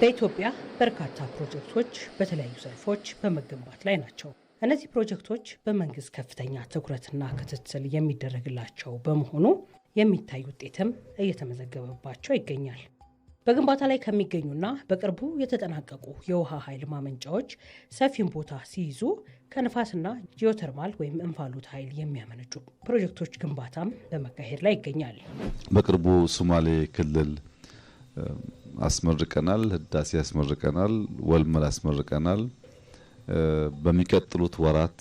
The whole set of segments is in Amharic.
በኢትዮጵያ በርካታ ፕሮጀክቶች በተለያዩ ዘርፎች በመገንባት ላይ ናቸው። እነዚህ ፕሮጀክቶች በመንግስት ከፍተኛ ትኩረትና ክትትል የሚደረግላቸው በመሆኑ የሚታይ ውጤትም እየተመዘገበባቸው ይገኛል። በግንባታ ላይ ከሚገኙና በቅርቡ የተጠናቀቁ የውሃ ኃይል ማመንጫዎች ሰፊን ቦታ ሲይዙ ከንፋስና ጂኦተርማል ወይም እንፋሎት ኃይል የሚያመነጩ ፕሮጀክቶች ግንባታም በመካሄድ ላይ ይገኛል። በቅርቡ ሶማሌ ክልል አስመርቀናል፣ ህዳሴ አስመርቀናል፣ ወልመል አስመርቀናል። በሚቀጥሉት ወራት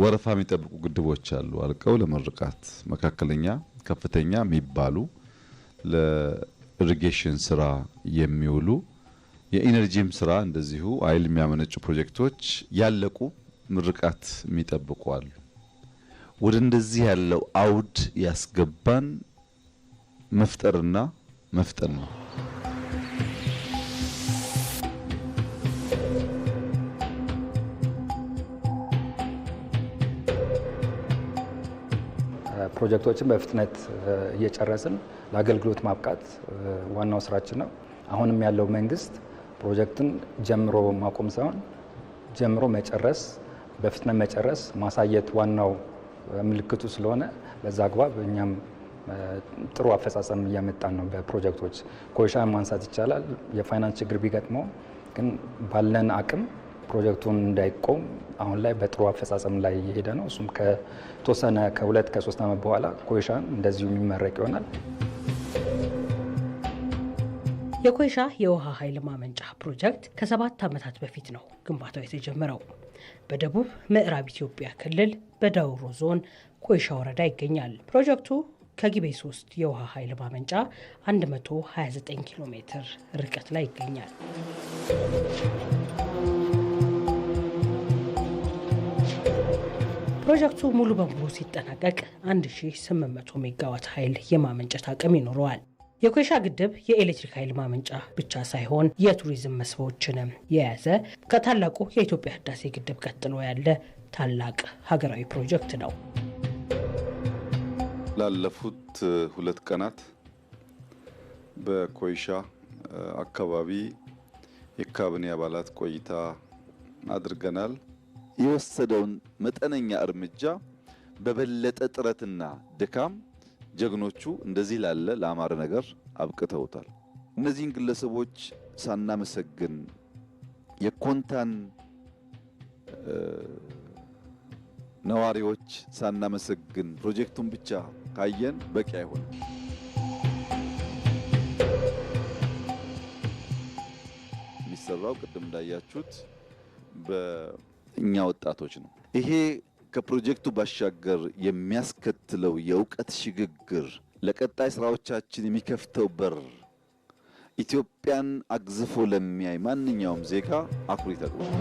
ወረፋ የሚጠብቁ ግድቦች አሉ አልቀው ለመርቃት መካከለኛ ከፍተኛ የሚባሉ ለኢሪጌሽን ስራ የሚውሉ የኢነርጂም ስራ እንደዚሁ ኃይል የሚያመነጩ ፕሮጀክቶች ያለቁ ምርቃት የሚጠብቁ አሉ። ወደ እንደዚህ ያለው አውድ ያስገባን መፍጠርና መፍጠን ነው። ፕሮጀክቶችን በፍጥነት እየጨረስን ለአገልግሎት ማብቃት ዋናው ስራችን ነው። አሁንም ያለው መንግስት ፕሮጀክትን ጀምሮ ማቆም ሳይሆን ጀምሮ መጨረስ፣ በፍጥነት መጨረስ ማሳየት ዋናው ምልክቱ ስለሆነ በዛ አግባብ እኛም ጥሩ አፈጻጸም እያመጣን ነው። በፕሮጀክቶች ኮይሻን ማንሳት ይቻላል። የፋይናንስ ችግር ቢገጥመው ግን ባለን አቅም ፕሮጀክቱን እንዳይቆም አሁን ላይ በጥሩ አፈጻጸም ላይ እየሄደ ነው። እሱም ከተወሰነ ከ2 ከ3 ዓመት በኋላ ኮይሻን እንደዚሁ የሚመረቅ ይሆናል። የኮይሻ የውሃ ኃይል ማመንጫ ፕሮጀክት ከ7 ዓመታት በፊት ነው ግንባታው የተጀመረው። በደቡብ ምዕራብ ኢትዮጵያ ክልል በዳውሮ ዞን ኮይሻ ወረዳ ይገኛል። ፕሮጀክቱ ከጊቤ 3 የውሃ ኃይል ማመንጫ 129 ኪሎ ሜትር ርቀት ላይ ይገኛል። ፕሮጀክቱ ሙሉ በሙሉ ሲጠናቀቅ 1800 ሜጋዋት ኃይል የማመንጨት አቅም ይኖረዋል። የኮይሻ ግድብ የኤሌክትሪክ ኃይል ማመንጫ ብቻ ሳይሆን የቱሪዝም መስህቦችንም የያዘ ከታላቁ የኢትዮጵያ ህዳሴ ግድብ ቀጥሎ ያለ ታላቅ ሀገራዊ ፕሮጀክት ነው። ላለፉት 2 ቀናት በኮይሻ አካባቢ የካቢኔ አባላት ቆይታ አድርገናል። የወሰደውን መጠነኛ እርምጃ በበለጠ ጥረትና ድካም ጀግኖቹ እንደዚህ ላለ ለአማረ ነገር አብቅተውታል። እነዚህን ግለሰቦች ሳናመሰግን የኮንታን ነዋሪዎች ሳናመሰግን ፕሮጀክቱን ብቻ ካየን በቂ አይሆንም። የሚሰራው ቅድም እንዳያችሁት በእኛ ወጣቶች ነው። ይሄ ከፕሮጀክቱ ባሻገር የሚያስከትለው የእውቀት ሽግግር ለቀጣይ ስራዎቻችን የሚከፍተው በር ኢትዮጵያን አግዝፎ ለሚያይ ማንኛውም ዜጋ አኩሪ ተግባር።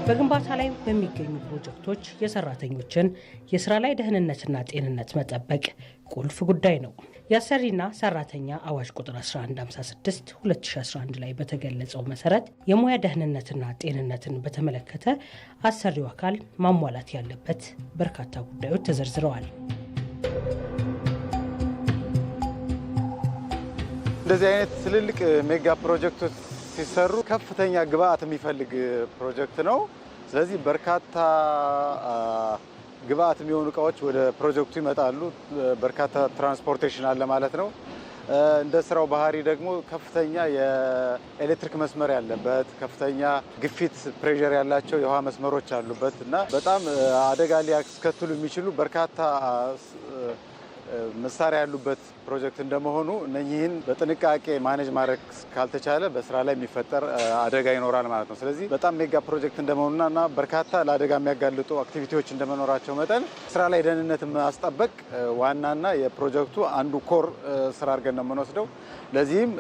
በግንባታ ላይ በሚገኙ ፕሮጀክቶች የሰራተኞችን የስራ ላይ ደህንነትና ጤንነት መጠበቅ ቁልፍ ጉዳይ ነው። የአሰሪና ሰራተኛ አዋጅ ቁጥር 1156 2011 ላይ በተገለጸው መሰረት የሙያ ደህንነትና ጤንነትን በተመለከተ አሰሪው አካል ማሟላት ያለበት በርካታ ጉዳዮች ተዘርዝረዋል። እንደዚህ አይነት ትልልቅ ሜጋ ፕሮጀክቶች ሲሰሩ ከፍተኛ ግብአት የሚፈልግ ፕሮጀክት ነው። ስለዚህ በርካታ ግብአት የሚሆኑ እቃዎች ወደ ፕሮጀክቱ ይመጣሉ። በርካታ ትራንስፖርቴሽን አለ ማለት ነው። እንደ ስራው ባህሪ ደግሞ ከፍተኛ የኤሌክትሪክ መስመር ያለበት፣ ከፍተኛ ግፊት ፕሬሸር ያላቸው የውሃ መስመሮች አሉበት እና በጣም አደጋ ሊያስከትሉ የሚችሉ በርካታ መሳሪያ ያሉበት ፕሮጀክት እንደመሆኑ እነኚህን በጥንቃቄ ማኔጅ ማድረግ ካልተቻለ በስራ ላይ የሚፈጠር አደጋ ይኖራል ማለት ነው። ስለዚህ በጣም ሜጋ ፕሮጀክት እንደመሆኑና በርካታ ለአደጋ የሚያጋልጡ አክቲቪቲዎች እንደመኖራቸው መጠን ስራ ላይ ደህንነትን ማስጠበቅ ዋናና የፕሮጀክቱ አንዱ ኮር ስራ አድርገን ነው የምንወስደው። ለዚህም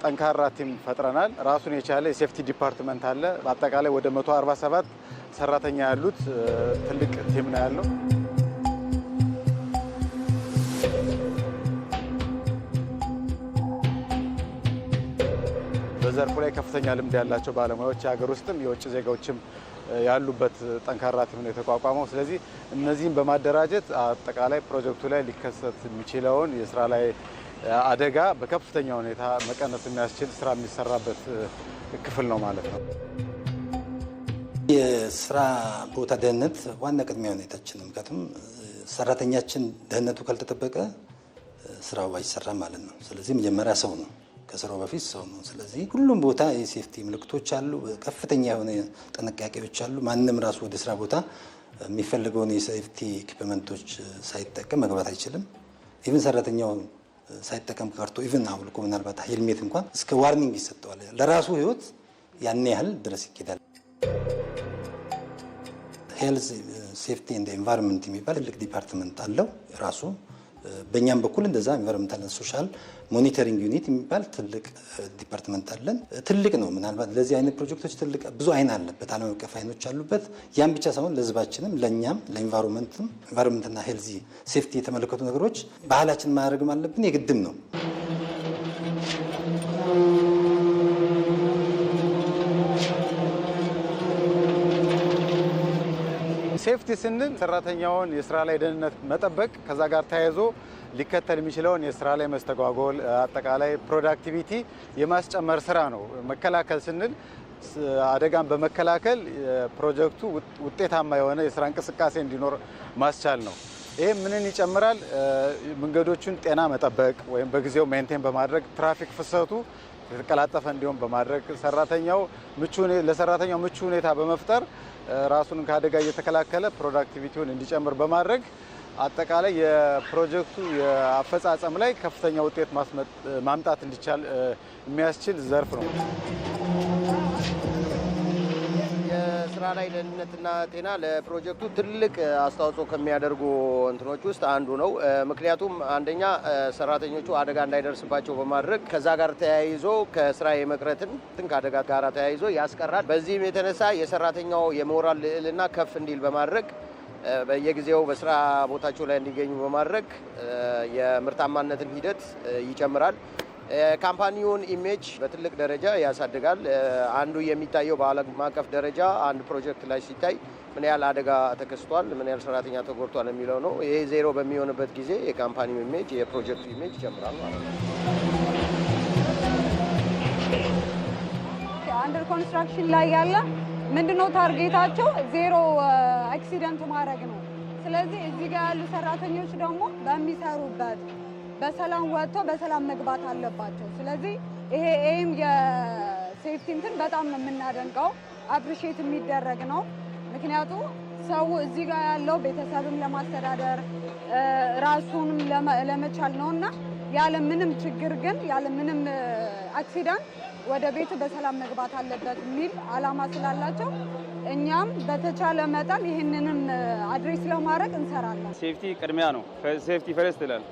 ጠንካራ ቲም ፈጥረናል። ራሱን የቻለ የሴፍቲ ዲፓርትመንት አለ። በአጠቃላይ ወደ 147 ሰራተኛ ያሉት ትልቅ ቲም ነው ያለው። በዘርፉ ላይ ከፍተኛ ልምድ ያላቸው ባለሙያዎች የሀገር ውስጥም የውጭ ዜጋዎችም ያሉበት ጠንካራ ቲም ነው የተቋቋመው። ስለዚህ እነዚህን በማደራጀት አጠቃላይ ፕሮጀክቱ ላይ ሊከሰት የሚችለውን የስራ ላይ አደጋ በከፍተኛ ሁኔታ መቀነስ የሚያስችል ስራ የሚሰራበት ክፍል ነው ማለት ነው። የስራ ቦታ ደህንነት ዋና ቅድሚያ ሁኔታችን ነው። ምክንያቱም ሰራተኛችን ደህንነቱ ካልተጠበቀ ስራው አይሰራም ማለት ነው። ስለዚህ መጀመሪያ ሰው ነው፣ ከስራው በፊት ሰው ነው። ስለዚህ ሁሉም ቦታ የሴፍቲ ምልክቶች አሉ፣ ከፍተኛ የሆነ ጥንቃቄዎች አሉ። ማንም ራሱ ወደ ስራ ቦታ የሚፈልገውን የሴፍቲ ኢኩዊፕመንቶች ሳይጠቀም መግባት አይችልም። ኢቭን ሰራተኛው ሳይጠቀም ቀርቶ ኢቭን አውልቆ ምናልባት ሄልሜት እንኳን እስከ ዋርኒንግ ይሰጠዋል። ለራሱ ህይወት ያን ያህል ድረስ ይኬዳል። ሄልዝ ሴፍቲ ኤንድ ኤንቫይሮንመንት የሚባል ትልቅ ዲፓርትመንት አለው ራሱ። በእኛም በኩል እንደዛ ኤንቫይሮንመንታል ሶሻል ሞኒተሪንግ ዩኒት የሚባል ትልቅ ዲፓርትመንት አለን። ትልቅ ነው። ምናልባት ለዚህ አይነት ፕሮጀክቶች ትልቅ ብዙ አይን አለበት፣ ዓለም አቀፍ አይኖች አሉበት። ያን ብቻ ሳይሆን ለህዝባችንም፣ ለእኛም፣ ለኤንቫይሮንመንትና ሄልዚ ሴፍቲ የተመለከቱ ነገሮች ባህላችን ማድረግም አለብን፣ የግድም ነው። ሴፍቲ ስንል ሰራተኛውን የስራ ላይ ደህንነት መጠበቅ፣ ከዛ ጋር ተያይዞ ሊከተል የሚችለውን የስራ ላይ መስተጓጎል፣ አጠቃላይ ፕሮዳክቲቪቲ የማስጨመር ስራ ነው። መከላከል ስንል አደጋን በመከላከል ፕሮጀክቱ ውጤታማ የሆነ የስራ እንቅስቃሴ እንዲኖር ማስቻል ነው። ይህ ምንን ይጨምራል? መንገዶቹን ጤና መጠበቅ ወይም በጊዜው ሜንቴን በማድረግ ትራፊክ ፍሰቱ የተቀላጠፈ እንዲሆን በማድረግ ለሰራተኛው ምቹ ሁኔታ በመፍጠር ራሱን ከአደጋ እየተከላከለ ፕሮዳክቲቪቲውን እንዲጨምር በማድረግ አጠቃላይ የፕሮጀክቱ የአፈጻጸም ላይ ከፍተኛ ውጤት ማምጣት እንዲቻል የሚያስችል ዘርፍ ነው። የስራ ላይ ደህንነትና ጤና ለፕሮጀክቱ ትልቅ አስተዋጽኦ ከሚያደርጉ እንትኖች ውስጥ አንዱ ነው። ምክንያቱም አንደኛ ሰራተኞቹ አደጋ እንዳይደርስባቸው በማድረግ ከዛ ጋር ተያይዞ ከስራ የመቅረትን ከአደጋ ጋር ተያይዞ ያስቀራል። በዚህም የተነሳ የሰራተኛው የሞራል ልዕልና ከፍ እንዲል በማድረግ በየጊዜው በስራ ቦታቸው ላይ እንዲገኙ በማድረግ የምርታማነትን ሂደት ይጨምራል። ካምፓኒውን ኢሜጅ በትልቅ ደረጃ ያሳድጋል። አንዱ የሚታየው በዓለም አቀፍ ደረጃ አንድ ፕሮጀክት ላይ ሲታይ ምን ያህል አደጋ ተከስቷል፣ ምን ያህል ሰራተኛ ተጎድቷል የሚለው ነው። ይሄ ዜሮ በሚሆንበት ጊዜ የካምፓኒው ኢሜጅ፣ የፕሮጀክቱ ኢሜጅ ይጨምራል ማለት ነው። አንደር ኮንስትራክሽን ላይ ያለ ምንድነው ታርጌታቸው? ዜሮ አክሲደንት ማድረግ ነው። ስለዚህ እዚህ ጋር ያሉ ሰራተኞች ደግሞ በሚሰሩበት በሰላም ወጥተው በሰላም መግባት አለባቸው። ስለዚህ ይሄ ኤም የሴፍቲ እንትን በጣም ነው የምናደንቀው፣ አፕሪሺየት የሚደረግ ነው። ምክንያቱም ሰው እዚህ ጋር ያለው ቤተሰብም ለማስተዳደር ራሱንም ለመቻል ነውና ያለ ምንም ችግር ግን ያለ ምንም አክሲደንት ወደ ቤቱ በሰላም መግባት አለበት የሚል አላማ ስላላቸው እኛም በተቻለ መጠን ይህንንም አድሬስ ለማድረግ እንሰራለን። ሴፍቲ ቅድሚያ ነው። ሴፍቲ ፈርስት ይላል።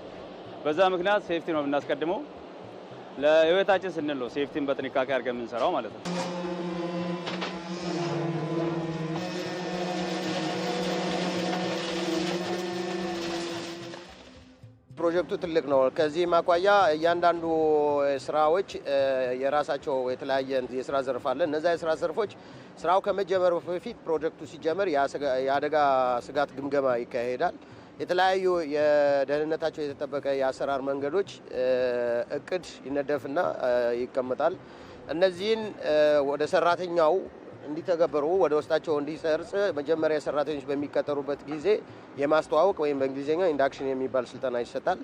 በዛ ምክንያት ሴፍቲ ነው የምናስቀድመው። ለህይወታችን ስንል ነው ሴፍቲን በጥንቃቄ አድርገን የምንሰራው ማለት ነው። ፕሮጀክቱ ትልቅ ነው። ከዚህ ማኳያ እያንዳንዱ ስራዎች የራሳቸው የተለያየ የስራ ዘርፍ አለ። እነዛ የስራ ዘርፎች ስራው ከመጀመሩ በፊት ፕሮጀክቱ ሲጀመር የአደጋ ስጋት ግምገማ ይካሄዳል። የተለያዩ የደህንነታቸው የተጠበቀ የአሰራር መንገዶች እቅድ ይነደፍና ይቀመጣል። እነዚህን ወደ ሰራተኛው እንዲተገበሩ ወደ ውስጣቸው እንዲሰርጽ መጀመሪያ ሰራተኞች በሚቀጠሩበት ጊዜ የማስተዋወቅ ወይም በእንግሊዝኛ ኢንዳክሽን የሚባል ስልጠና ይሰጣል።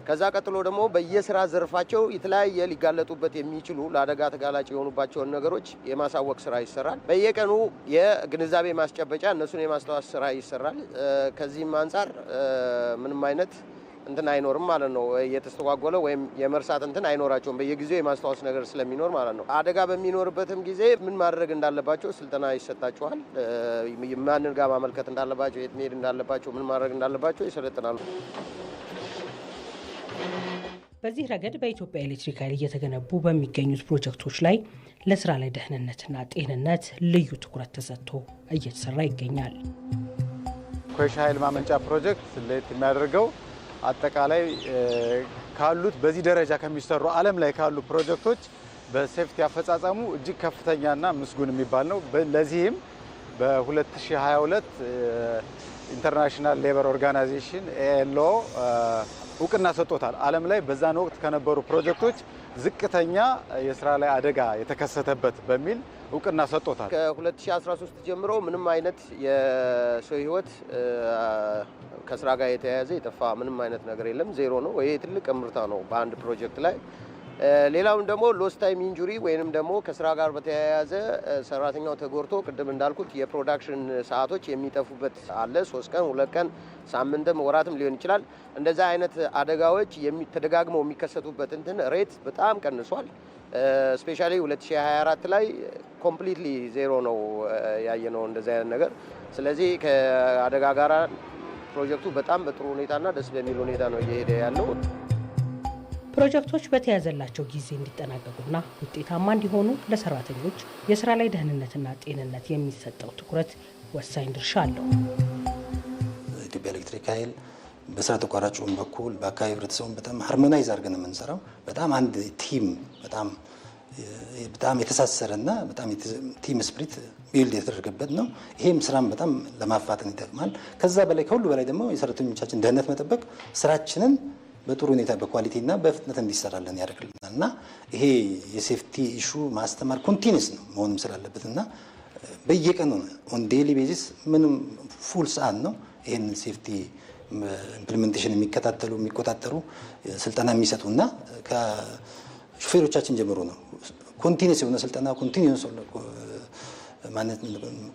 ከዛ ቀጥሎ ደግሞ በየስራ ዘርፋቸው የተለያየ ሊጋለጡበት የሚችሉ ለአደጋ ተጋላጭ የሆኑባቸውን ነገሮች የማሳወቅ ስራ ይሰራል። በየቀኑ የግንዛቤ ማስጨበጫ እነሱን የማስተዋወቅ ስራ ይሰራል። ከዚህም አንጻር ምንም አይነት እንትን አይኖርም ማለት ነው። የተስተጓጎለ ወይም የመርሳት እንትን አይኖራቸውም። በየጊዜው የማስታወስ ነገር ስለሚኖር ማለት ነው። አደጋ በሚኖርበትም ጊዜ ምን ማድረግ እንዳለባቸው ስልጠና ይሰጣቸዋል። ማንን ጋር ማመልከት እንዳለባቸው፣ የት መሄድ እንዳለባቸው፣ ምን ማድረግ እንዳለባቸው ይሰለጥናሉ። በዚህ ረገድ በኢትዮጵያ ኤሌክትሪክ ኃይል እየተገነቡ በሚገኙት ፕሮጀክቶች ላይ ለስራ ላይ ደህንነትና ጤንነት ልዩ ትኩረት ተሰጥቶ እየተሰራ ይገኛል። ኮይሻ ኃይል ማመንጫ ፕሮጀክት ለየት የሚያደርገው አጠቃላይ ካሉት በዚህ ደረጃ ከሚሰሩ ዓለም ላይ ካሉ ፕሮጀክቶች በሴፍቲ አፈጻጸሙ እጅግ ከፍተኛና ምስጉን የሚባል ነው። ለዚህም በ2022 ኢንተርናሽናል ሌበር ኦርጋናይዜሽን ILO እውቅና ሰጥቶታል። ዓለም ላይ በዛን ወቅት ከነበሩ ፕሮጀክቶች ዝቅተኛ የስራ ላይ አደጋ የተከሰተበት በሚል እውቅና ሰጥቶታል። ከ2013 ጀምሮ ምንም አይነት የሰው ህይወት ከስራ ጋር የተያያዘ የጠፋ ምንም አይነት ነገር የለም፣ ዜሮ ነው። ይሄ ትልቅ እምርታ ነው በአንድ ፕሮጀክት ላይ። ሌላውን ደግሞ ሎስት ታይም ኢንጁሪ ወይንም ደግሞ ከስራ ጋር በተያያዘ ሰራተኛው ተጎድቶ ቅድም እንዳልኩት የፕሮዳክሽን ሰዓቶች የሚጠፉበት አለ። 3 ቀን፣ 2 ቀን፣ ሳምንትም ወራትም ሊሆን ይችላል። እንደዛ አይነት አደጋዎች ተደጋግመው የሚከሰቱበት ሬት በጣም ቀንሷል። ስፔሻሊ 2024 ላይ ኮምፕሊትሊ ዜሮ ነው ያየነው እንደዛ አይነት ነገር። ስለዚህ ከአደጋ ጋር ፕሮጀክቱ በጣም በጥሩ ሁኔታና ደስ በሚል ሁኔታ ነው እየሄደ ያለው። ፕሮጀክቶች በተያዘላቸው ጊዜ እንዲጠናቀቁና ውጤታማ እንዲሆኑ ለሰራተኞች የስራ ላይ ደህንነትና ጤንነት የሚሰጠው ትኩረት ወሳኝ ድርሻ አለው። ኢትዮጵያ ኤሌክትሪክ ኃይል በስራ ተቋራጩን በኩል በአካባቢ ህብረተሰቡን በጣም ሃርሞናይዝ አድርገን የምንሰራው በጣም አንድ ቲም በጣም የተሳሰረና በጣም ቲም ስፕሪት ቢልድ የተደረገበት ነው። ይሄም ስራም በጣም ለማፋጠን ይጠቅማል። ከዛ በላይ ከሁሉ በላይ ደግሞ የሰራተኞቻችን ደህንነት መጠበቅ ስራችንን በጥሩ ሁኔታ በኳሊቲና በፍጥነት እንዲሰራለን ያደርግልናል እና ይሄ የሴፍቲ ኢሹ ማስተማር ኮንቲኒስ ነው መሆንም ስላለበት እና በየቀኑ ኦን ዴይሊ ቤዚስ ምንም ፉል ሰዓት ነው ይሄን ሴፍቲ ኢምፕሊሜንቴሽን የሚቆጣጠሩ ስልጠና የሚሰጡና ከሹፌሮቻችን ጀምሮ ነው ኮንቲኒስ የሆነ ስልጠና ኮንቲኒስ ማለት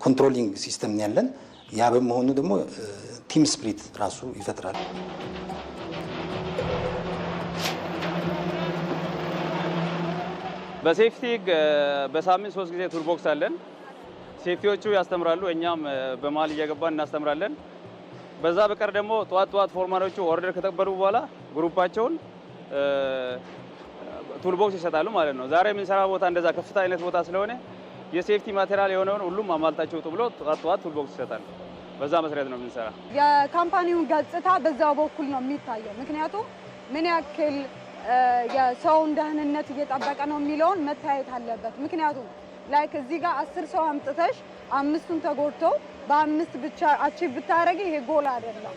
ኮንትሮሊንግ ሲስተም ያለን ያ በመሆኑ ደግሞ ቲም ስፕሪት ራሱ ይፈጥራል። በሴፍቲ በሳምንት 3 ጊዜ ቱልቦክስ አለን። ሴፍቲዎቹ ያስተምራሉ፣ እኛም በመሀል እየገባን እናስተምራለን። በዛ በቀር ደግሞ ጠዋት ፎርማኖቹ ኦርደር ከተቀበሉ በኋላ ግሩፓቸውን ቱልቦክስ ይሰጣሉ ማለት ነው። ዛሬ የምንሰራ ቦታ እንደዛ ከፍታ አይነት ቦታ ስለሆነ የሴፍቲ ማቴሪያል የሆነውን ሁሉም አሟልታችሁ ውጡ ብሎ ጠዋት ቱልቦክስ ይሰጣል። በዛ መሰረት ነው የምንሰራ። የካምፓኒውን ገጽታ በዛው በኩል ነው የሚታየው። ምክንያቱም ምን ያክል የሰውን ደህንነት እየጠበቀ ነው የሚለውን መታየት አለበት። ምክንያቱም ላይክ እዚህ ጋር 10 ሰው አምጥተሽ 5ቱን ተጎድተው በ5 ብቻ አቺቭ ብታረጊ ይሄ ጎል አይደለም።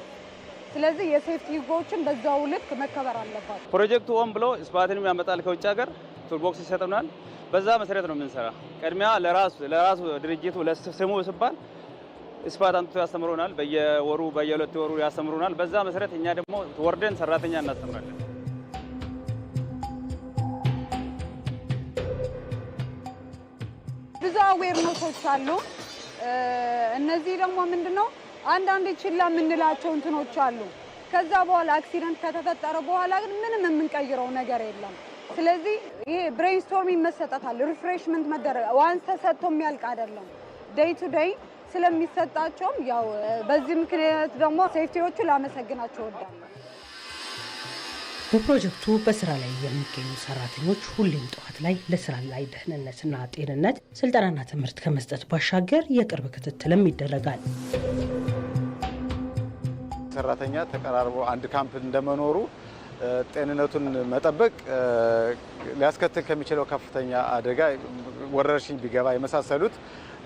ስለዚህ የሴፍቲ ህጎችን በዛው ልክ መከበር አለባቸው። ፕሮጀክቱ ሆን ብሎ ስፓትንም ያመጣል ከውጭ ሀገር ቱልቦክስ ይሰጠናል። በዛ መሰረት ነው የምንሰራ። ቅድሚያ ለራሱ ድርጅቱ ለስሙ ሲባል ስፓት አምጥቶ ያስተምሩናል። በየወሩ በየ2 ወሩ ያስተምሩናል። በዛ መሰረት እኛ ደግሞ ወርደን ሰራተኛ እናስተምራለን። ብዙ አዌርነሶች አሉ። እነዚህ ደግሞ ምንድነው አንዳንድ ችላ የምንላቸው እንትኖች አሉ። ከዛ በኋላ አክሲደንት ከተፈጠረ በኋላ ግን ምንም የምንቀይረው ነገር የለም። ስለዚህ ይሄ ብሬንስቶርሚንግ መሰጠታል፣ ሪፍሬሽመንት መደረግ ዋንስ ተሰጥቶ የሚያልቅ አይደለም። ዴይ ቱ ዴይ ስለሚሰጣቸውም ያው በዚህ ምክንያት ደግሞ ሴፍቲዎቹ ላመሰግናቸው እወዳለሁ። በፕሮጀክቱ በስራ ላይ የሚገኙ ሰራተኞች ሁሌም ጠዋት ላይ ለስራ ላይ ደህንነትና ጤንነት ስልጠናና ትምህርት ከመስጠት ባሻገር የቅርብ ክትትልም ይደረጋል። ሰራተኛ ተቀራርቦ አንድ ካምፕ እንደመኖሩ ጤንነቱን መጠበቅ ሊያስከትል ከሚችለው ከፍተኛ አደጋ ወረርሽኝ ቢገባ የመሳሰሉት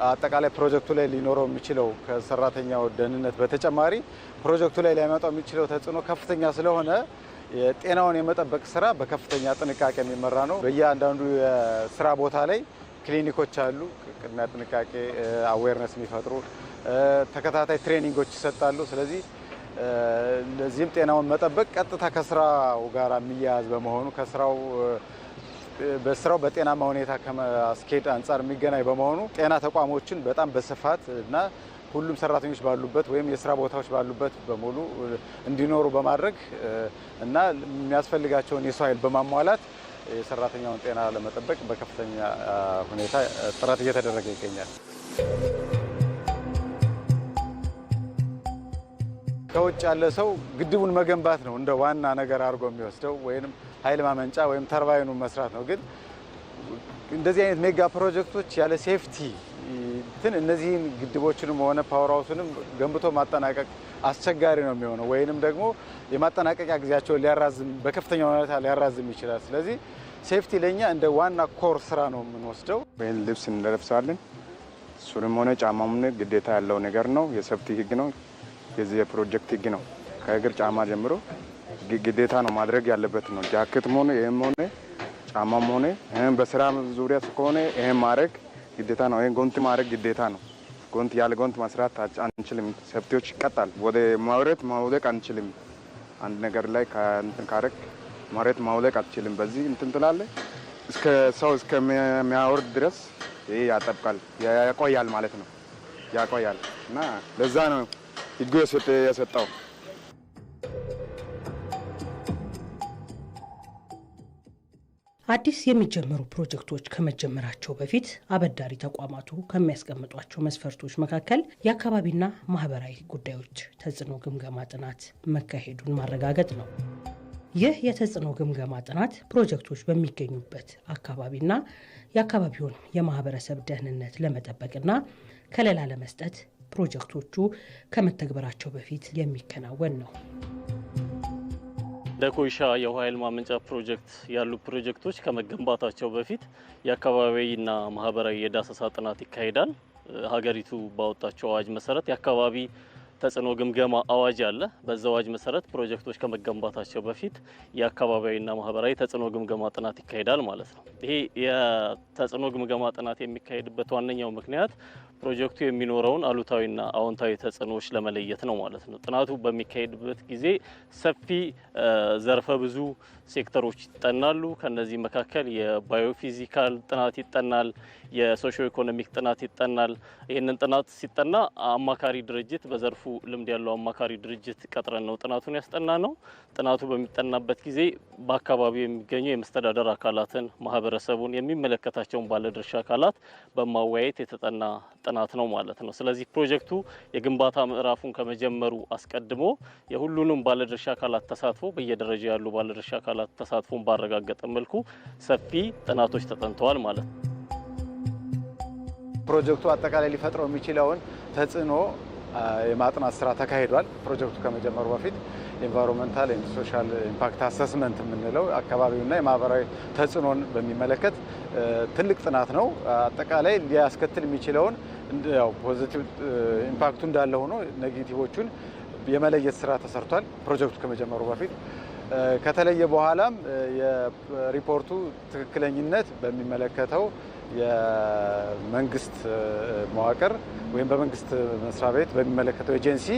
አጠቃላይ ፕሮጀክቱ ላይ ሊኖረው የሚችለው ከሰራተኛው ደህንነት በተጨማሪ ፕሮጀክቱ ላይ ሊያመጣው የሚችለው ተጽዕኖ ከፍተኛ ስለሆነ የጤናውን የመጠበቅ ስራ በከፍተኛ ጥንቃቄ የሚመራ ነው። በየአንዳንዱ የስራ ቦታ ላይ ክሊኒኮች አሉ። ቅድሚያ ጥንቃቄ አዌርነስ የሚፈጥሩ ተከታታይ ትሬኒንጎች ይሰጣሉ። ስለዚህ ለዚህም ጤናውን መጠበቅ ቀጥታ ከስራው ጋር የሚያያዝ በመሆኑ በስራው በጤናማ ሁኔታ ከማስኬድ አንጻር የሚገናኝ በመሆኑ ጤና ተቋሞችን በጣም በስፋት እና ሁሉም ሰራተኞች ባሉበት ወይም የስራ ቦታዎች ባሉበት በሙሉ እንዲኖሩ በማድረግ እና የሚያስፈልጋቸውን የሰው ኃይል በማሟላት የሰራተኛውን ጤና ለመጠበቅ በከፍተኛ ሁኔታ ጥረት እየተደረገ ይገኛል። ከውጭ ያለ ሰው ግድቡን መገንባት ነው እንደ ዋና ነገር አድርጎ የሚወስደው ወይም ኃይል ማመንጫ ወይም ተርባይኑን መስራት ነው። ግን እንደዚህ አይነት ሜጋ ፕሮጀክቶች ያለ ሴፍቲ እነዚህን ግድቦችንም ሆነ ፓወር ሃውሱንም ገንብቶ ማጠናቀቅ አስቸጋሪ ነው የሚሆነው ወይንም ደግሞ የማጠናቀቂያ ጊዜያቸውን በከፍተኛ ሁኔታ ሊያራዝም ይችላል። ስለዚህ ሴፍቲ ለኛ እንደ ዋና ኮር ስራ ነው የምንወስደው። ይህን ልብስ እንለብሳለን። እሱንም ሆነ ጫማም ሆነ ግዴታ ያለው ነገር ነው። የሴፍቲ ህግ ነው። የዚህ የፕሮጀክት ህግ ነው። ከእግር ጫማ ጀምሮ ግዴታ ነው ማድረግ ያለበት ነው። ጃኬትም ሆነ ይሄም ሆነ ጫማም ሆነ በስራ ዙሪያ ከሆነ ይሄን ማድረግ ግዴታ ነው። ይሄን ጎንት ማድረግ ግዴታ ነው። ጎንት ያለ ጎንት መስራት አንችልም። ሴፍቲዎች ይቀጣል። ወደ መሬት ማውለቅ አንችልም። አንድ ነገር ላይ ከእንትን ካረክ መሬት ማውለቅ አትችልም። በዚህ እንትን ትላለህ እስከ ሰው እስከሚያወርድ ድረስ ይሄ ያጠብቃል፣ ያቆያል ማለት ነው። ያቆያል እና ለዛ ነው ህጉ የሰጠው። አዲስ የሚጀመሩ ፕሮጀክቶች ከመጀመራቸው በፊት አበዳሪ ተቋማቱ ከሚያስቀምጧቸው መስፈርቶች መካከል የአካባቢና ማህበራዊ ጉዳዮች ተጽዕኖ ግምገማ ጥናት መካሄዱን ማረጋገጥ ነው። ይህ የተጽዕኖ ግምገማ ጥናት ፕሮጀክቶች በሚገኙበት አካባቢና የአካባቢውን የማህበረሰብ ደህንነት ለመጠበቅና ከለላ ለመስጠት ፕሮጀክቶቹ ከመተግበራቸው በፊት የሚከናወን ነው። እንደ ኮይሻ የውሃ ኃይል ማመንጫ ፕሮጀክት ያሉ ፕሮጀክቶች ከመገንባታቸው በፊት የአካባቢና ማህበራዊ የዳሰሳ ጥናት ይካሄዳል። ሀገሪቱ ባወጣቸው አዋጅ መሰረት የአካባቢ ተጽዕኖ ግምገማ አዋጅ አለ። በዛ አዋጅ መሰረት ፕሮጀክቶች ከመገንባታቸው በፊት የአካባቢና ማህበራዊ ተጽዕኖ ግምገማ ጥናት ይካሄዳል ማለት ነው። ይሄ የተጽዕኖ ግምገማ ጥናት የሚካሄድበት ዋነኛው ምክንያት ፕሮጀክቱ የሚኖረውን አሉታዊና አዎንታዊ ተጽዕኖዎች ለመለየት ነው ማለት ነው። ጥናቱ በሚካሄድበት ጊዜ ሰፊ ዘርፈ ብዙ ሴክተሮች ይጠናሉ። ከነዚህ መካከል የባዮፊዚካል ጥናት ይጠናል፣ የሶሺዮ ኢኮኖሚክ ጥናት ይጠናል። ይህንን ጥናት ሲጠና አማካሪ ድርጅት በዘርፉ ልምድ ያለው አማካሪ ድርጅት ቀጥረን ነው ጥናቱን ያስጠና ነው። ጥናቱ በሚጠናበት ጊዜ በአካባቢው የሚገኙ የመስተዳደር አካላትን፣ ማህበረሰቡን፣ የሚመለከታቸውን ባለድርሻ አካላት በማወያየት የተጠና ጥናት ነው ማለት ነው። ስለዚህ ፕሮጀክቱ የግንባታ ምዕራፉን ከመጀመሩ አስቀድሞ የሁሉንም ባለድርሻ አካላት ተሳትፎ በየደረጃ ያሉ ባለድርሻ አካላት ተሳትፎን ባረጋገጠ መልኩ ሰፊ ጥናቶች ተጠንተዋል ማለት ነው። ፕሮጀክቱ አጠቃላይ ሊፈጥረው የሚችለውን ተጽዕኖ የማጥናት ስራ ተካሂዷል። ፕሮጀክቱ ከመጀመሩ በፊት ኤንቫይሮንመንታል ኤንድ ሶሻል ኢምፓክት አሰስመንት የምንለው አካባቢውና የማህበራዊ ተጽዕኖን በሚመለከት ትልቅ ጥናት ነው። አጠቃላይ ሊያስከትል የሚችለውን ያው ፖዚቲቭ ኢምፓክቱ እንዳለ ሆኖ ኔጌቲቮቹን የመለየት ስራ ተሰርቷል። ፕሮጀክቱ ከመጀመሩ በፊት ከተለየ በኋላም የሪፖርቱ ትክክለኝነት በሚመለከተው የመንግስት መዋቅር ወይም በመንግስት መስሪያ ቤት በሚመለከተው ኤጀንሲ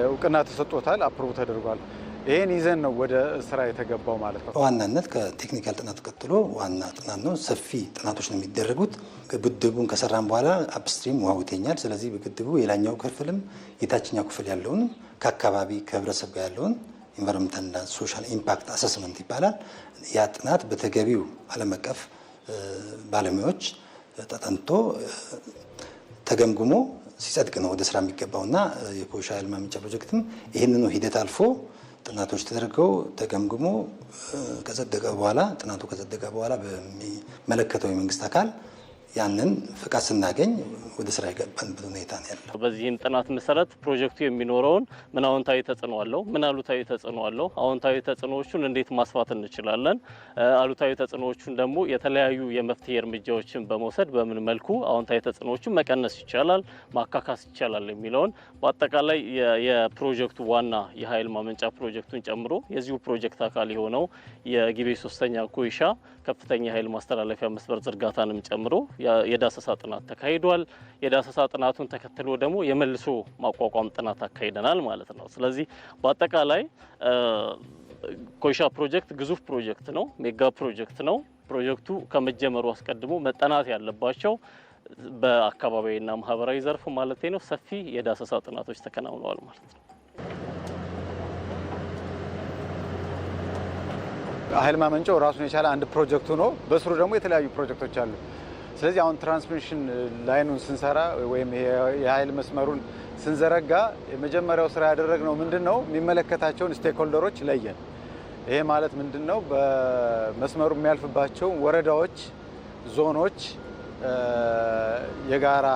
እውቅና ተሰጥቶታል፣ አፕሩቭ ተደርጓል። ይሄን ይዘን ነው ወደ ስራ የተገባው ማለት ነው። በዋናነት ከቴክኒካል ጥናት ቀጥሎ ዋና ጥናት ነው። ሰፊ ጥናቶች ነው የሚደረጉት። ግድቡን ከሰራን በኋላ አፕስትሪም ውሃው ይተኛል። ስለዚህ በግድቡ የላኛው ክፍልም የታችኛው ክፍል ያለውን ከአካባቢ ከህብረተሰብ ጋር ያለውን ኢንቫይሮንመንታልና ሶሻል ኢምፓክት አሰስመንት ይባላል። ያ ጥናት በተገቢው ዓለም አቀፍ ባለሙያዎች ተጠንቶ ተገምግሞ ሲጸድቅ ነው ወደ ስራ የሚገባውና የኮይሻ ኃይል ማመንጫ ፕሮጀክትም ይህንኑ ሂደት አልፎ ጥናቶች ተደርገው ተገምግሞ ከጸደቀ በኋላ ጥናቱ ከጸደቀ በኋላ በሚመለከተው የመንግስት አካል ያንን ፍቃድ ስናገኝ ወደ ስራ የገባንበት ሁኔታ ነው ያለው። በዚህም ጥናት መሰረት ፕሮጀክቱ የሚኖረውን ምን አዎንታዊ ተጽዕኖ አለው፣ ምን አሉታዊ ተጽዕኖ አለው፣ አዎንታዊ ተጽዕኖዎቹን እንዴት ማስፋት እንችላለን፣ አሉታዊ ተጽዕኖዎቹን ደግሞ የተለያዩ የመፍትሄ እርምጃዎችን በመውሰድ በምን መልኩ አዎንታዊ ተጽዕኖዎችን መቀነስ ይቻላል፣ ማካካስ ይቻላል የሚለውን በአጠቃላይ የፕሮጀክቱ ዋና የኃይል ማመንጫ ፕሮጀክቱን ጨምሮ የዚሁ ፕሮጀክት አካል የሆነው የጊቤ 3ኛ ኮይሻ ከፍተኛ የኃይል ማስተላለፊያ መስመር ዝርጋታንም ጨምሮ የዳሰሳ ጥናት ተካሂዷል። የዳሰሳ ጥናቱን ተከትሎ ደግሞ የመልሶ ማቋቋም ጥናት አካሂደናል ማለት ነው። ስለዚህ በአጠቃላይ ኮይሻ ፕሮጀክት ግዙፍ ፕሮጀክት ነው፣ ሜጋ ፕሮጀክት ነው። ፕሮጀክቱ ከመጀመሩ አስቀድሞ መጠናት ያለባቸው በአካባቢና ማህበራዊ ዘርፍ ማለት ነው ሰፊ የዳሰሳ ጥናቶች ተከናውነዋል ማለት ነው። ኃይል ማመንጫው ራሱን የቻለ አንድ ፕሮጀክቱ ነው። በስሩ ደግሞ የተለያዩ ፕሮጀክቶች አሉ። ስለዚህ አሁን ትራንስሚሽን ላይኑን ስንሰራ ወይም የኃይል መስመሩን ስንዘረጋ የመጀመሪያው ስራ ያደረግነው ምንድነው? የሚመለከታቸውን ስቴክሆልደሮች ለየን። ይሄ ማለት ምንድነው? በመስመሩ የሚያልፍባቸው ወረዳዎች፣ ዞኖች የጋራ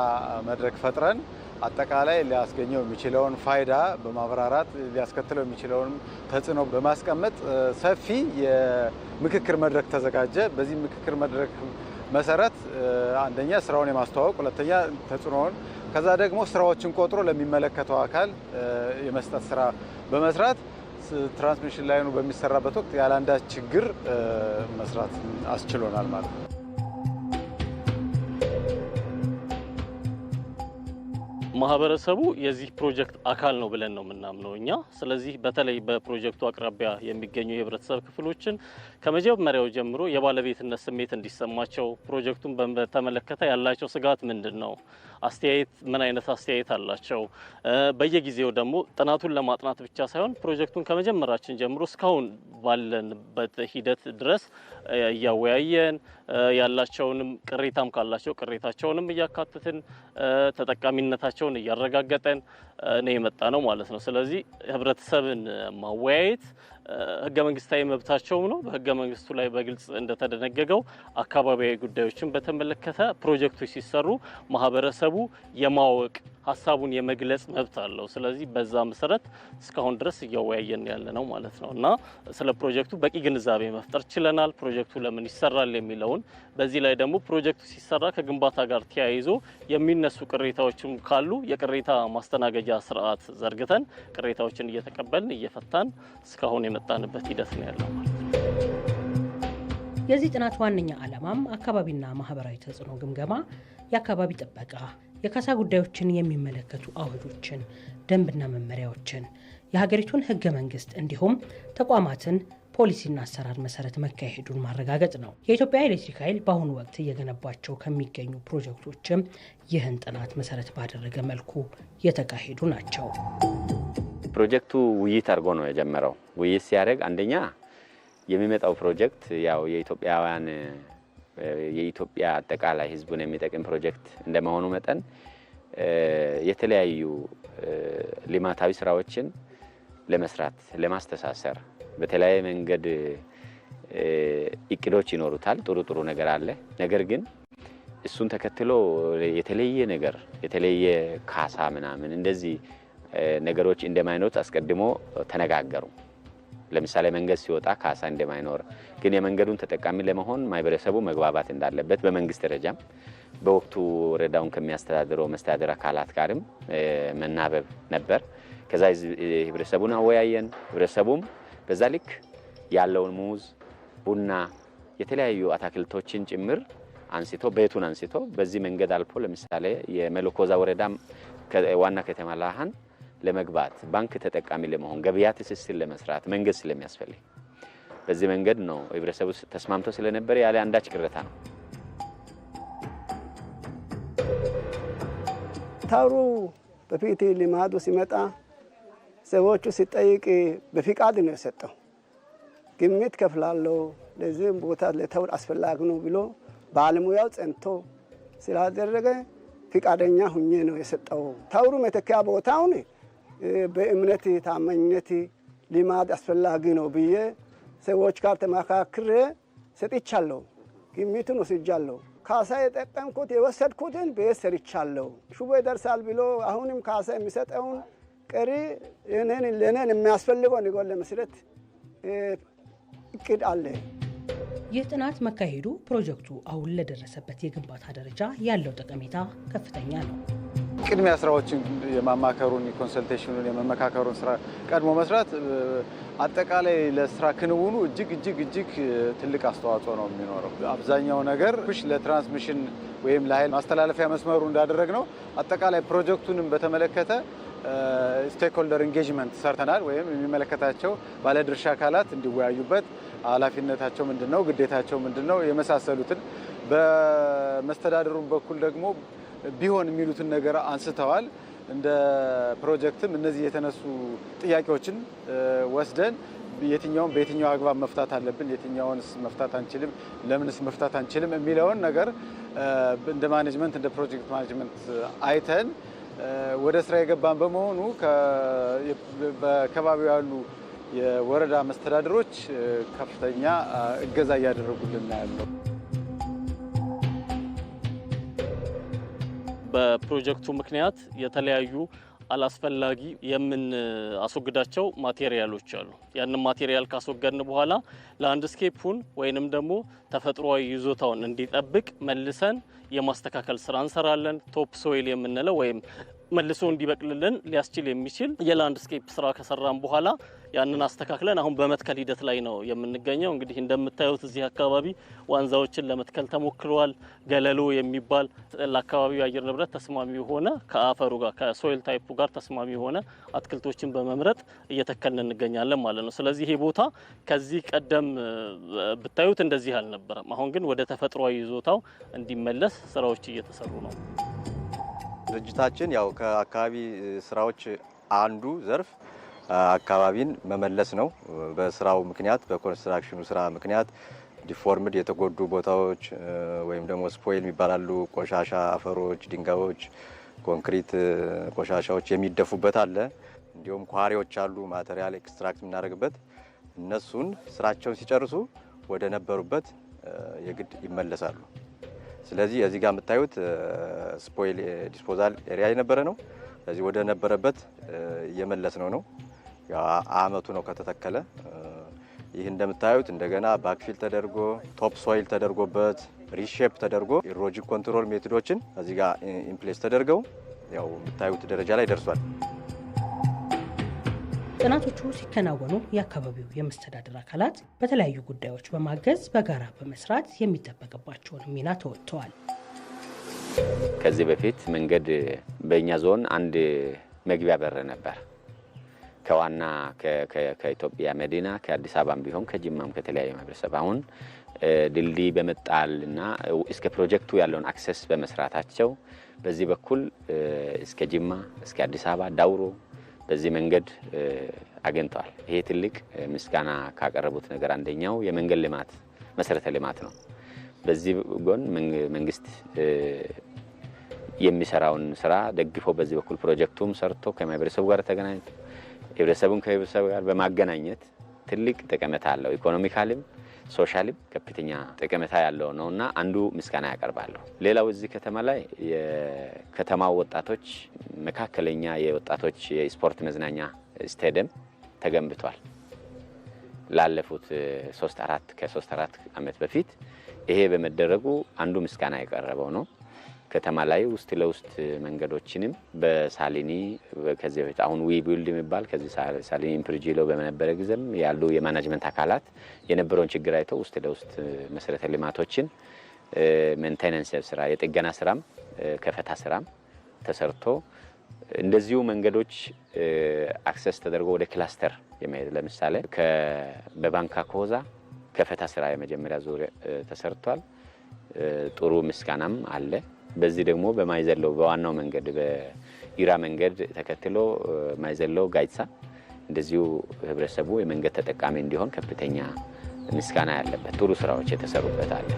መድረክ ፈጥረን አጠቃላይ ሊያስገኘው የሚችለውን ፋይዳ በማብራራት ሊያስከትለው የሚችለውን ተጽዕኖ በማስቀመጥ ሰፊ የምክክር መድረክ ተዘጋጀ። በዚህ ምክክር መድረክ መሰረት አንደኛ ስራውን የማስተዋወቅ፣ ሁለተኛ ተጽዕኖውን፣ ከዛ ደግሞ ስራዎችን ቆጥሮ ለሚመለከተው አካል የመስጠት ስራ በመስራት ትራንስሚሽን ላይኑ በሚሰራበት ወቅት ያለ አንዳች ችግር መስራት አስችሎናል ማለት ነው። ማህበረሰቡ የዚህ ፕሮጀክት አካል ነው ብለን ነው የምናምነው እኛ። ስለዚህ በተለይ በፕሮጀክቱ አቅራቢያ የሚገኙ የህብረተሰብ ክፍሎችን ከመጀመሪያው ጀምሮ የባለቤትነት ስሜት እንዲሰማቸው፣ ፕሮጀክቱን በተመለከተ ያላቸው ስጋት ምንድን ነው፣ አስተያየት ምን አይነት አስተያየት አላቸው፣ በየጊዜው ደግሞ ጥናቱን ለማጥናት ብቻ ሳይሆን ፕሮጀክቱን ከመጀመራችን ጀምሮ እስካሁን ባለንበት ሂደት ድረስ እያወያየን ያላቸውንም ቅሬታም ካላቸው ቅሬታቸውንም እያካተትን ተጠቃሚነታቸውን እያረጋገጠን ነው የመጣ ነው ማለት ነው። ስለዚህ ህብረተሰብን ማወያየት ህገ መንግስታዊ መብታቸውም ነው። በህገ መንግስቱ ላይ በግልጽ እንደተደነገገው አካባቢያዊ ጉዳዮችን በተመለከተ ፕሮጀክቶች ሲሰሩ ማህበረሰቡ የማወቅ ሀሳቡን የመግለጽ መብት አለው። ስለዚህ በዛ መሰረት እስካሁን ድረስ እያወያየን ያለ ነው ማለት ነው እና ስለ ፕሮጀክቱ በቂ ግንዛቤ መፍጠር ችለናል። ፕሮጀክቱ ለምን ይሰራል የሚለውን፣ በዚህ ላይ ደግሞ ፕሮጀክቱ ሲሰራ ከግንባታ ጋር ተያይዞ የሚነሱ ቅሬታዎችም ካሉ የቅሬታ ማስተናገጃ ስርዓት ዘርግተን ቅሬታዎችን እየተቀበልን እየፈታን እስካሁን የመጣንበት ሂደት ነው ያለው ማለት ነው። የዚህ ጥናት ዋነኛ ዓላማም አካባቢና ማህበራዊ ተጽዕኖ ግምገማ፣ የአካባቢ ጥበቃ፣ የካሳ ጉዳዮችን የሚመለከቱ አዋጆችን፣ ደንብና መመሪያዎችን፣ የሀገሪቱን ህገ መንግስት እንዲሁም ተቋማትን ፖሊሲና አሰራር መሰረት መካሄዱን ማረጋገጥ ነው። የኢትዮጵያ ኤሌክትሪክ ኃይል በአሁኑ ወቅት እየገነባቸው ከሚገኙ ፕሮጀክቶችም ይህን ጥናት መሰረት ባደረገ መልኩ የተካሄዱ ናቸው። ፕሮጀክቱ ውይይት አድርጎ ነው የጀመረው። ውይይት ሲያደርግ አንደኛ የሚመጣው ፕሮጀክት ያው የኢትዮጵያ አጠቃላይ ህዝቡን የሚጠቅም ፕሮጀክት እንደመሆኑ መጠን የተለያዩ ልማታዊ ስራዎችን ለመስራት ለማስተሳሰር በተለያየ መንገድ እቅዶች ይኖሩታል። ጥሩ ነገር አለ። ነገር ግን እሱን ተከትሎ የተለየ ካሳ ምናምን እንደዚህ ነገሮች እንደማይኖር አስቀድሞ ተነጋገሩ። ለምሳሌ መንገድ ሲወጣ ካሳ እንደማይኖር፣ ግን የመንገዱን ተጠቃሚ ለመሆን ማህበረሰቡ መግባባት እንዳለበት በመንግስት ደረጃም በወቅቱ ወረዳውን ከሚያስተዳድረው መስተዳድር አካላት ጋርም መናበብ ነበር። ከዛ ህብረተሰቡን አወያየን። ህብረተሰቡም በዛ ልክ ያለውን ሙዝ፣ ቡና፣ የተለያዩ አትክልቶችን ጭምር አንስቶ ቤቱን አንስቶ በዚህ መንገድ አልፎ ለምሳሌ የመለኮዛ ወረዳ ዋና ከተማ ላሃን ለመግባት ባንክ ተጠቃሚ ለመሆን ገበያ ትስስር ለመስራት መንገድ ስለሚያስፈልግ በዚህ መንገድ ነው ህብረተሰቡ ተስማምቶ ስለነበር ያለ አንዳች ቅሬታ ነው። ታሩ በፊት ልማዱ ሲመጣ ሰዎቹ ሲጠይቅ በፍቃድ ነው የሰጠው። ግምት ከፍላለሁ ለዚህም ቦታ ለታውር አስፈላጊ ነው ብሎ ባለሙያው ጸንቶ ስላደረገ ፍቃደኛ ሁኜ ነው የሰጠው። ታውሩ መተኪያ ቦታውን በእምነት ታማኝነት ልማድ አስፈላጊ ነው ብዬ ሰዎች ጋር ተመካክሬ ሰጥቻለሁ። ግምቱን ወስጃለሁ። ካሳ የጠቀምኩት የወሰድኩትን ቤት ሰርቻለሁ። ሹቦ ይደርሳል ብሎ አሁንም ካሳ የሚሰጠውን ቀሪ ለኔን የሚያስፈልገው ነገር ለመስረት እቅድ አለ። ይህ ጥናት መካሄዱ ፕሮጀክቱ አሁን ለደረሰበት የግንባታ ደረጃ ያለው ጠቀሜታ ከፍተኛ ነው። ቅድሚያ ስራዎችን የማማከሩን የኮንሰልቴሽኑን የመመካከሩን ስራ ቀድሞ መስራት አጠቃላይ ለስራ ክንውኑ እጅግ ትልቅ አስተዋጽኦ ነው የሚኖረው። አብዛኛው ነገር ለትራንስሚሽን ወይም ለኃይል ማስተላለፊያ መስመሩ እንዳደረግ ነው። አጠቃላይ ፕሮጀክቱንም በተመለከተ ስቴክሆልደር ኢንጌጅመንት ሰርተናል። ወይም የሚመለከታቸው ባለድርሻ አካላት እንዲወያዩበት ኃላፊነታቸው ምንድነው፣ ግዴታቸው ምንድነው የመሳሰሉትን በመስተዳድሩም በኩል ደግሞ ቢሆን የሚሉትን ነገር አንስተዋል። እንደ ፕሮጀክትም እነዚህ የተነሱ ጥያቄዎችን ወስደን የትኛውን በየትኛው አግባብ መፍታት አለብን፣ የትኛውንስ መፍታት አንችልም፣ ለምንስ መፍታት አንችልም የሚለውን ነገር እንደ ማኔጅመንት እንደ ፕሮጀክት ማኔጅመንት አይተን ወደ ስራ የገባን በመሆኑ በአካባቢው ያሉ የወረዳ መስተዳድሮች ከፍተኛ እገዛ እያደረጉልን ያለው። በፕሮጀክቱ ምክንያት የተለያዩ አላስፈላጊ አስወግዳቸው ማቴሪያሎች አሉ። ያንን ማቴሪያል ካስወገድን በኋላ ላንድስኬፑን ወይንም ደግሞ ተፈጥሯዊ ይዞታውን እንዲጠብቅ መልሰን የማስተካከል ስራ እንሰራለን። ቶፕ ሶይል የምንለው ወይም መልሶ እንዲበቅልልን ሊያስችል የሚችል የላንድስኬፕ ስራ ከሰራን በኋላ ያንን አስተካክለን አሁን በመትከል ሂደት ላይ ነው የምንገኘው። እንግዲህ እንደምታዩት እዚህ አካባቢ ዋንዛዎችን ለመትከል ተሞክረዋል። ገለሎ የሚባል ለአካባቢው አየር ንብረት ተስማሚ የሆነ ከአፈሩ ጋር ከሶይል ታይፑ ጋር ተስማሚ የሆነ አትክልቶችን በመምረጥ እየተከልን እንገኛለን ማለት ነው። ስለዚህ ይሄ ቦታ ከዚህ ቀደም ብታዩት እንደዚህ አልነበረም። አሁን ግን ወደ ተፈጥሯዊ ይዞታው እንዲመለስ ስራዎች እየተሰሩ ነው። ድርጅታችን ያው ከአካባቢ ስራዎች አንዱ ዘርፍ አካባቢን መመለስ ነው። በስራው ምክንያት በኮንስትራክሽኑ ስራ ምክንያት ዲፎርምድ የተጎዱ ቦታዎች ወይም ደግሞ ስፖይል የሚባላሉ ቆሻሻ አፈሮች፣ ድንጋዮች፣ ኮንክሪት ቆሻሻዎች የሚደፉበት አለ። እንዲሁም ኳሪዎች አሉ ማቴሪያል ኤክስትራክት የምናደርግበት። እነሱን ስራቸውን ሲጨርሱ ወደ ነበሩበት የግድ ይመለሳሉ። ስለዚህ እዚህ ጋር የምታዩት ስፖይል ዲስፖዛል ኤሪያ የነበረ ነው። ስለዚህ ወደ ነበረበት እየመለስ ነው። አመቱ ነው ከተተከለ። ይህ እንደምታዩት እንደገና ባክፊል ተደርጎ ቶፕ ሶይል ተደርጎበት ሪሼፕ ተደርጎ ኢሮጅን ኮንትሮል ሜቶዶችን እዚህ ጋር ኢምፕሌስ ተደርገው ያው የምታዩት ደረጃ ላይ ደርሷል። ጥናቶቹ ሲከናወኑ የአካባቢው የመስተዳድር አካላት በተለያዩ ጉዳዮች በማገዝ በጋራ በመስራት የሚጠበቅባቸውን ሚና ተወጥተዋል። ከዚህ በፊት መንገድ በእኛ ዞን አንድ መግቢያ በር ነበር። ከዋና ከኢትዮጵያ መዲና ከአዲስ አበባም ቢሆን ከጅማም ከተለያዩ ማህበረሰብ አሁን ድልድይ በመጣልና እስከ ፕሮጀክቱ ያለውን አክሰስ በመስራታቸው በዚህ በኩል እስከ ጅማ እስከ አዲስ አበባ ዳውሮ በዚህ መንገድ አገኝተዋል። ይሄ ትልቅ ምስጋና ካቀረቡት ነገር አንደኛው የመንገድ ልማት መሰረተ ልማት ነው። በዚህ ጎን መንግስት የሚሰራውን ስራ ደግፎ በዚህ በኩል ፕሮጀክቱም ሰርቶ ከማህበረሰቡ ጋር ተገናኝቶ ህብረተሰቡን ከህብረተሰቡ ጋር በማገናኘት ትልቅ ጠቀሜታ አለው። ኢኮኖሚካሊም ሶሻሊም ከፍተኛ ጠቀሜታ ያለው ነውና አንዱ ምስጋና ያቀርባለሁ። ሌላው እዚህ ከተማ ላይ የከተማው ወጣቶች መካከለኛ የወጣቶች የስፖርት መዝናኛ ስቴዲየም ተገንብቷል። ላለፉት 3-4 ዓመት በፊት ይሄ በመደረጉ አንዱ ምስጋና ያቀረበው ነው። ከተማ ላይ ውስጥ ለውስጥ መንገዶችንም በሳሊኒ ከዚህ በፊት አሁን ዊ ቢልድ የሚባል ከዚህ ሳሊኒ ኢምፕሪጂሎ በመነበረ ጊዜም ያሉ የማኔጅመንት አካላት የነበረውን ችግር አይተው ውስጥ ለውስጥ መሰረተ ልማቶችን ሜንቴናንስ ስራ የጥገና ስራም ከፈታ ስራም ተሰርቶ እንደዚሁ መንገዶች አክሰስ ተደርጎ ወደ ክላስተር የሚሄድ ለምሳሌ በባንካ ኮዛ ከፈታ ስራ የመጀመሪያ ዙር ተሰርቷል። ጥሩ ምስጋናም አለ። በዚህ ደግሞ በማይዘለው በዋናው መንገድ በኢራ መንገድ ተከትሎ ማይዘለው ጋይሳ እንደዚሁ ህብረተሰቡ የመንገድ ተጠቃሚ እንዲሆን ከፍተኛ ምስጋና ያለበት ጥሩ ስራዎች የተሰሩበት አለ።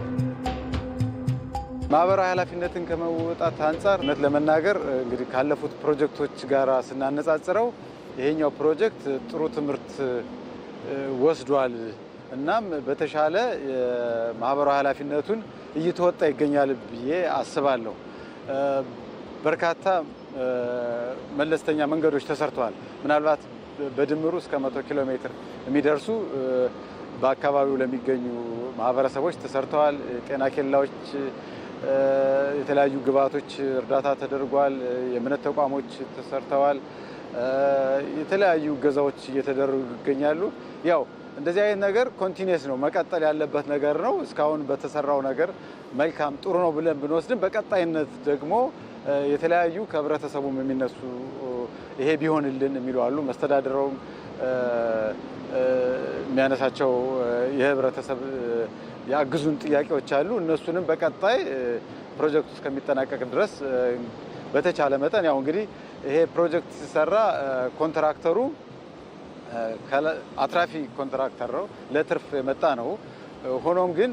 ማህበራዊ ኃላፊነትን ከመወጣት አንጻር እውነት ለመናገር እንግዲህ ካለፉት ፕሮጀክቶች ጋር ስናነጻጽረው ይሄኛው ፕሮጀክት ጥሩ ትምህርት ወስዷል። እናም በተሻለ ማህበራዊ ኃላፊነቱን እየተወጣ ይገኛል ብዬ አስባለሁ። በርካታ መለስተኛ መንገዶች ተሰርተዋል። ምናልባት በድምሩ እስከ 100 ኪሎ ሜትር የሚደርሱ በአካባቢው ለሚገኙ ማህበረሰቦች ተሰርተዋል። ጤና ኬላዎች፣ የተለያዩ ግብዓቶች እርዳታ ተደርጓል። የእምነት ተቋሞች ተሰርተዋል። የተለያዩ እገዛዎች እየተደረጉ ይገኛሉ። ያው እንደዚህ አይነት ነገር ኮንቲኒየስ ነው፣ መቀጠል ያለበት ነገር ነው። እስካሁን በተሰራው ነገር መልካም ጥሩ ነው ብለን ብንወስድም በቀጣይነት ደግሞ የተለያዩ ከህብረተሰቡም የሚነሱ ይሄ ቢሆንልን የሚሉ አሉ። መስተዳድረውም የሚያነሳቸው የህብረተሰብ ያግዙን ጥያቄዎች አሉ። እነሱንም በቀጣይ ፕሮጀክቱ እስከሚጠናቀቅ ድረስ በተቻለ መጠን ያው እንግዲህ ይሄ ፕሮጀክት ሲሰራ ኮንትራክተሩ አትራፊ ኮንትራክተር ነው፣ ለትርፍ የመጣ ነው። ሆኖም ግን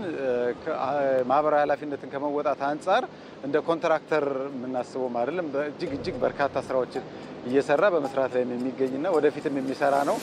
ማህበራዊ ኃላፊነትን ከመወጣት አንጻር እንደ ኮንትራክተር የምናስበውም አይደለም። እጅግ በርካታ ስራዎችን እየሰራ በመስራት ላይ የሚገኝና ወደፊትም የሚሰራ ነው።